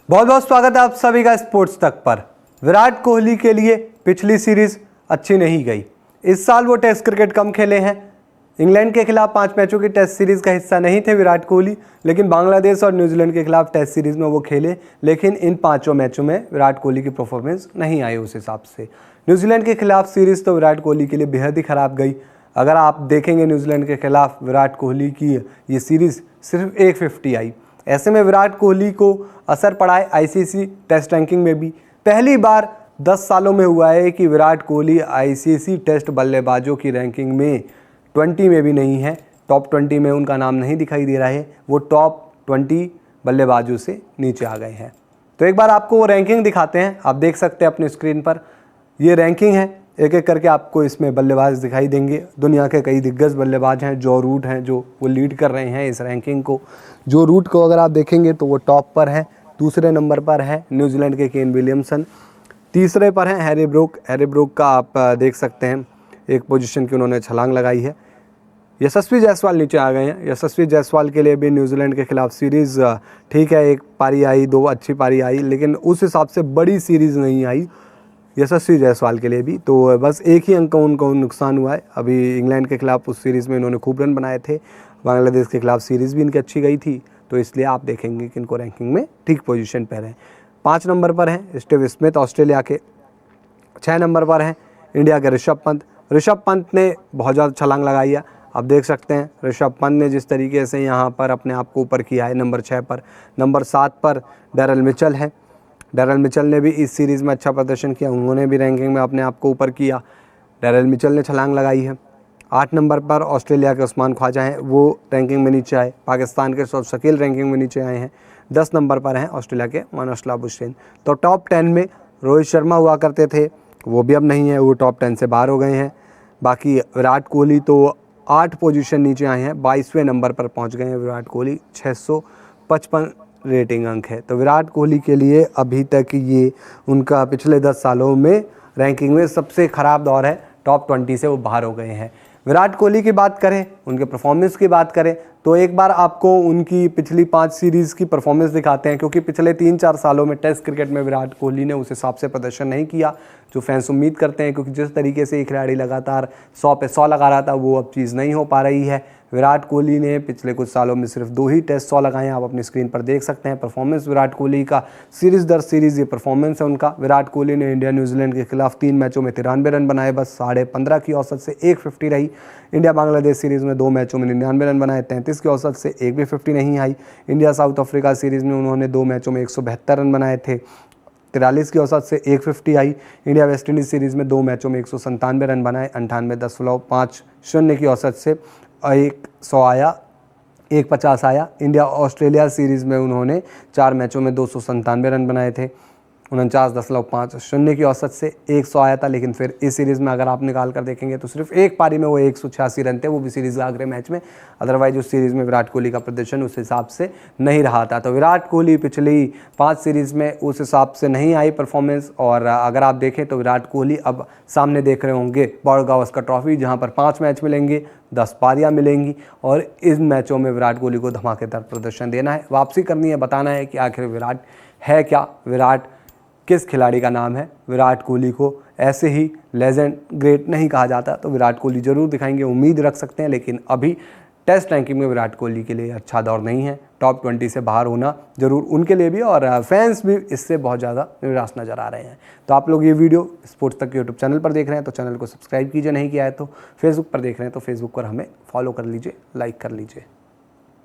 बहुत बहुत स्वागत है आप सभी का स्पोर्ट्स तक पर। विराट कोहली के लिए पिछली सीरीज अच्छी नहीं गई। इस साल वो टेस्ट क्रिकेट कम खेले हैं। इंग्लैंड के खिलाफ 5 मैचों की टेस्ट सीरीज का हिस्सा नहीं थे विराट कोहली, लेकिन बांग्लादेश और न्यूजीलैंड के खिलाफ टेस्ट सीरीज में वो खेले। लेकिन इन 5 मैचों में विराट कोहली की परफॉर्मेंस नहीं आई उस हिसाब से। न्यूजीलैंड के खिलाफ सीरीज तो विराट कोहली के लिए बेहद ही खराब गई। अगर आप देखेंगे न्यूजीलैंड के खिलाफ विराट कोहली की ये सीरीज सिर्फ 150 आई। ऐसे में विराट कोहली को असर पड़ा है आईसीसी टेस्ट रैंकिंग में भी। पहली बार 10 सालों में हुआ है कि विराट कोहली आईसीसी टेस्ट बल्लेबाजों की रैंकिंग में 20 में भी नहीं है। टॉप 20 में उनका नाम नहीं दिखाई दे रहा है। वो टॉप 20 बल्लेबाजों से नीचे आ गए हैं। तो एक बार आपको वो रैंकिंग दिखाते हैं। आप देख सकते हैं अपने स्क्रीन पर ये रैंकिंग है। एक एक करके आपको इसमें बल्लेबाज दिखाई देंगे। दुनिया के कई दिग्गज बल्लेबाज हैं। जो रूट हैं जो वो लीड कर रहे हैं इस रैंकिंग को। जो रूट को अगर आप देखेंगे तो वो टॉप पर है। दूसरे नंबर पर है न्यूजीलैंड के केन विलियमसन। तीसरे पर है हैरी ब्रूक। हैरी ब्रूक का आप देख सकते हैं एक पोजीशन की उन्होंने छलांग लगाई है। यशस्वी जायसवाल नीचे आ गए हैं। यशस्वी जायसवाल के लिए भी न्यूजीलैंड के खिलाफ सीरीज़ ठीक है, एक पारी आई, 2 अच्छी पारी आई, लेकिन उस हिसाब से बड़ी सीरीज़ नहीं आई यशस्वी जायसवाल के लिए भी। तो बस एक ही अंक उनको नुकसान हुआ है। अभी इंग्लैंड के खिलाफ उस सीरीज़ में इन्होंने खूब रन बनाए थे। बांग्लादेश के खिलाफ सीरीज़ भी इनकी अच्छी गई थी, तो इसलिए आप देखेंगे कि इनको रैंकिंग में ठीक पोजीशन पर है। 5 नंबर पर हैं स्टीव स्मिथ ऑस्ट्रेलिया के। 6 नंबर पर हैं इंडिया के ऋषभ पंत। ऋषभ पंत ने बहुत ज़्यादा छलांग लगाई है। आप देख सकते हैं ऋषभ पंत ने जिस तरीके से यहाँ पर अपने आप को ऊपर किया है नंबर 6 पर। नंबर 7 पर डैरेल मिचेल है। डैरेल मिचेल ने भी इस सीरीज़ में अच्छा प्रदर्शन किया। उन्होंने भी रैंकिंग में अपने आप को ऊपर किया। डैरेल मिचेल ने छलांग लगाई है। 8 नंबर पर ऑस्ट्रेलिया के उस्मान ख्वाजा हैं, वो रैंकिंग में नीचे आए। पाकिस्तान के सौरभ शकील रैंकिंग में नीचे आए हैं। 10 नंबर पर हैं ऑस्ट्रेलिया के मानसलाब हुसैन। तो टॉप 10 में रोहित शर्मा हुआ करते थे, वो भी अब नहीं है, वो टॉप 10 से बाहर हो गए हैं। बाकी विराट कोहली तो 8 पोजीशन नीचे आए हैं। 22वें नंबर पर पहुंच गए हैं विराट कोहली। 655 रेटिंग अंक है। तो विराट कोहली के लिए अभी तक ये उनका पिछले 10 सालों में रैंकिंग में सबसे ख़राब दौर है। टॉप 20 से वो बाहर हो गए हैं। विराट कोहली की बात करें, उनके परफॉर्मेंस की बात करें, तो एक बार आपको उनकी पिछली 5 सीरीज़ की परफॉर्मेंस दिखाते हैं, क्योंकि पिछले 3-4 सालों में टेस्ट क्रिकेट में विराट कोहली ने उस हिसाब से प्रदर्शन नहीं किया जो फैंस उम्मीद करते हैं। क्योंकि जिस तरीके से एक खिलाड़ी लगातार 100 पे 100 लगा रहा था, वो अब चीज़ नहीं हो पा रही है। विराट कोहली ने पिछले कुछ सालों में सिर्फ 2 ही टेस्ट 100 लगाए हैं। आप अपनी स्क्रीन पर देख सकते हैं परफॉर्मेंस विराट कोहली का। सीरीज़ दर सीरीज़ ये परफॉर्मेंस है उनका। विराट कोहली ने इंडिया न्यूजीलैंड के खिलाफ 3 मैचों में 93 रन बनाए, बस 15.5 की औसत से 150 रही। इंडिया बांग्लादेश सीरीज़ में 2 मैचों में 99 रन बनाए, 33 की औसत से एक भी 50 नहीं आई। इंडिया साउथ अफ्रीका सीरीज़ में उन्होंने 2 मैचों में 172 रन बनाए थे, 43 की औसत से 150 आई। इंडिया वेस्ट इंडीज़ सीरीज़ में 2 मैचों में 197 रन बनाए, 98.50 की औसत से 100 आया, 150 आया। इंडिया ऑस्ट्रेलिया सीरीज़ में उन्होंने 4 मैचों में 297 रन बनाए थे, 49.50 की औसत से 100 आया था। लेकिन फिर इस सीरीज़ में अगर आप निकाल कर देखेंगे तो सिर्फ एक पारी में वो 186 रन थे, वो भी सीरीज़ के आखिरी मैच में। अदरवाइज उस सीरीज़ में विराट कोहली का प्रदर्शन उस हिसाब से नहीं रहा था। तो विराट कोहली पिछली 5 सीरीज़ में उस हिसाब से नहीं आई परफॉर्मेंस। और अगर आप देखें तो विराट कोहली अब सामने देख रहे होंगे पॉल गावस्कर ट्रॉफी, जहाँ पर 5 मैच मिलेंगे, 10 पारियां मिलेंगी, और इन मैचों में विराट कोहली को धमाकेदार प्रदर्शन देना है, वापसी करनी है, बताना है कि आखिर विराट है क्या, विराट किस खिलाड़ी का नाम है। विराट कोहली को ऐसे ही लेजेंड ग्रेट नहीं कहा जाता, तो विराट कोहली ज़रूर दिखाएंगे, उम्मीद रख सकते हैं। लेकिन अभी टेस्ट रैंकिंग में विराट कोहली के लिए अच्छा दौर नहीं है। टॉप 20 से बाहर होना ज़रूर उनके लिए भी, और फैंस भी इससे बहुत ज़्यादा निराश नज़र आ रहे हैं। तो आप लोग ये वीडियो स्पोर्ट्स तक यूट्यूब चैनल पर देख रहे हैं तो चैनल को सब्सक्राइब कीजिए, नहीं किया है तो फेसबुक पर देख रहे हैं तो फेसबुक पर हमें फॉलो कर लीजिए, लाइक कर लीजिए।